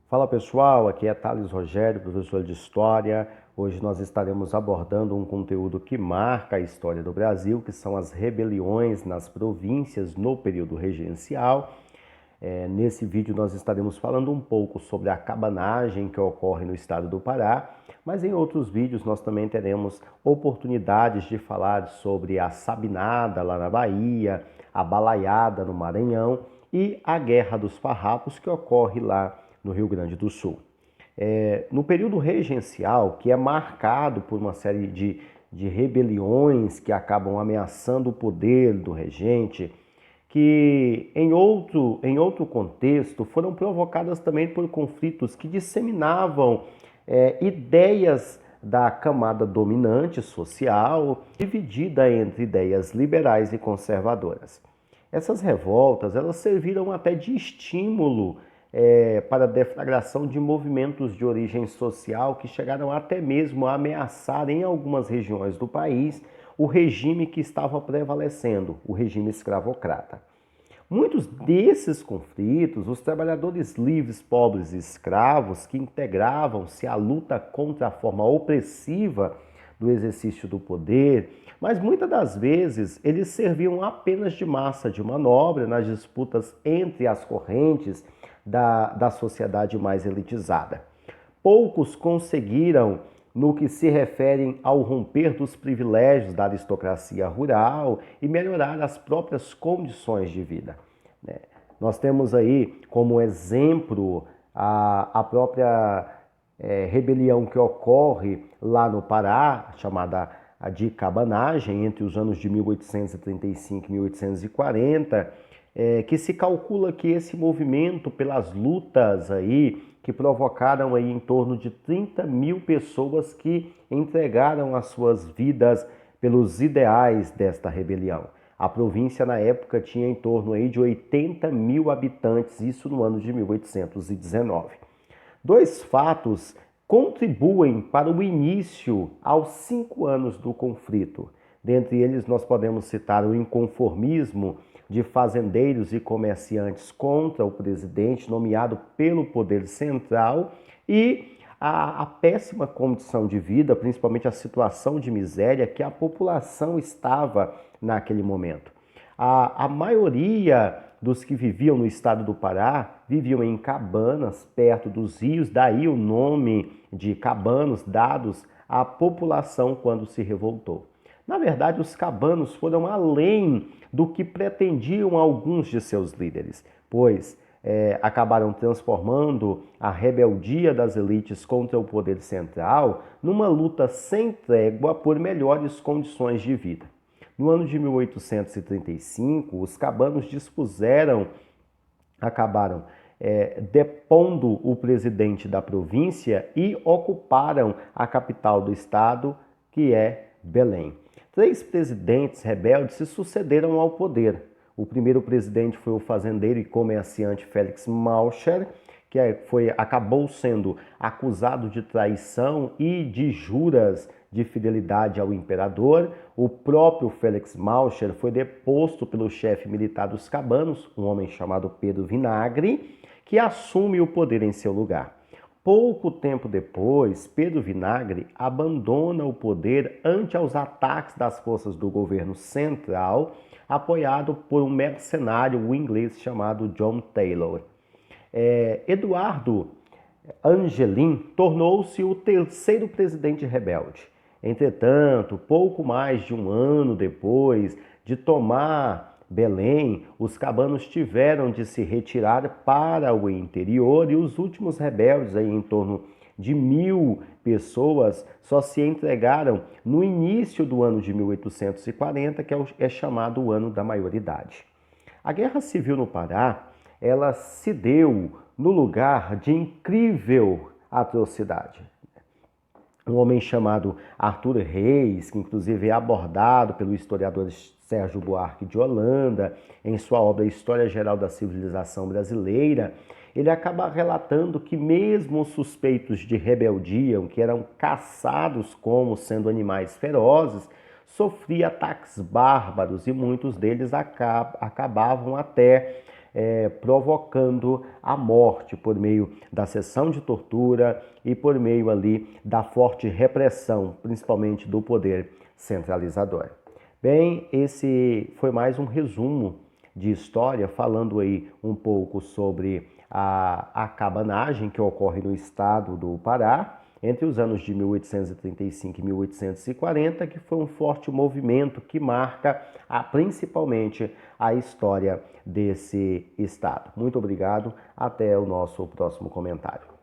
Fala pessoal, aqui é Thales Rogério, professor de História. Hoje nós estaremos abordando um conteúdo que marca a história do Brasil, que são as rebeliões nas províncias no período regencial. Nesse vídeo nós estaremos falando um pouco sobre a cabanagem que ocorre no estado do Pará, mas em outros vídeos nós também teremos oportunidades de falar sobre a Sabinada lá na Bahia, a Balaiada no Maranhão e a Guerra dos Farrapos que ocorre lá no Rio Grande do Sul. No período regencial, que é marcado por uma série de rebeliões que acabam ameaçando o poder do regente, que em outro contexto foram provocadas também por conflitos que disseminavam ideias da camada dominante social, dividida entre ideias liberais e conservadoras. Essas revoltas, elas serviram até de estímulo para a deflagração de movimentos de origem social que chegaram até mesmo a ameaçar em algumas regiões do país o regime que estava prevalecendo, o regime escravocrata. Muitos desses conflitos, os trabalhadores livres, pobres e escravos que integravam-se à luta contra a forma opressiva do exercício do poder, mas muitas das vezes eles serviam apenas de massa de manobra nas disputas entre as correntes da sociedade mais elitizada. Poucos conseguiram, no que se refere ao romper dos privilégios da aristocracia rural e melhorar as próprias condições de vida. Nós temos aí como exemplo a própria rebelião que ocorre lá no Pará, chamada de cabanagem, entre os anos de 1835 e 1840, que se calcula que esse movimento, pelas lutas aí, que provocaram aí em torno de 30 mil pessoas que entregaram as suas vidas pelos ideais desta rebelião. A província na época tinha em torno aí de 80 mil habitantes, isso no ano de 1819. Dois fatos contribuem para o início aos 5 anos do conflito. Dentre eles nós podemos citar o inconformismo de fazendeiros e comerciantes contra o presidente nomeado pelo poder central e a péssima condição de vida, principalmente a situação de miséria que a população estava naquele momento. A maioria dos que viviam no estado do Pará viviam em cabanas perto dos rios, daí o nome de cabanos dados à população quando se revoltou. Na verdade, os cabanos foram além do que pretendiam alguns de seus líderes, pois acabaram transformando a rebeldia das elites contra o poder central numa luta sem trégua por melhores condições de vida. No ano de 1835, os cabanos acabaram depondo o presidente da província e ocuparam a capital do estado, que é Belém. 3 presidentes rebeldes se sucederam ao poder. O primeiro presidente foi o fazendeiro e comerciante Félix Malcher, que acabou sendo acusado de traição e de juras de fidelidade ao imperador. O próprio Félix Malcher foi deposto pelo chefe militar dos cabanos, um homem chamado Pedro Vinagre, que assume o poder em seu lugar. Pouco tempo depois, Pedro Vinagre abandona o poder ante aos ataques das forças do governo central, apoiado por um mercenário inglês chamado John Taylor. Eduardo Angelin tornou-se o terceiro presidente rebelde. Entretanto, pouco mais de um ano depois de tomar Belém, os cabanos tiveram de se retirar para o interior e os últimos rebeldes, aí em torno de 1.000 pessoas, só se entregaram no início do ano de 1840, que é chamado o ano da maioridade. A Guerra Civil no Pará, ela se deu no lugar de incrível atrocidade. Um homem chamado Arthur Reis, que inclusive é abordado pelo historiador Sérgio Buarque de Holanda, em sua obra História Geral da Civilização Brasileira, ele acaba relatando que mesmo os suspeitos de rebeldia, que eram caçados como sendo animais ferozes, sofriam ataques bárbaros e muitos deles acabavam até provocando a morte por meio da sessão de tortura e por meio ali da forte repressão, principalmente do poder centralizador. Bem, esse foi mais um resumo de história, falando aí um pouco sobre a cabanagem que ocorre no estado do Pará entre os anos de 1835 e 1840, que foi um forte movimento que marca principalmente a história desse estado. Muito obrigado, até o nosso próximo comentário.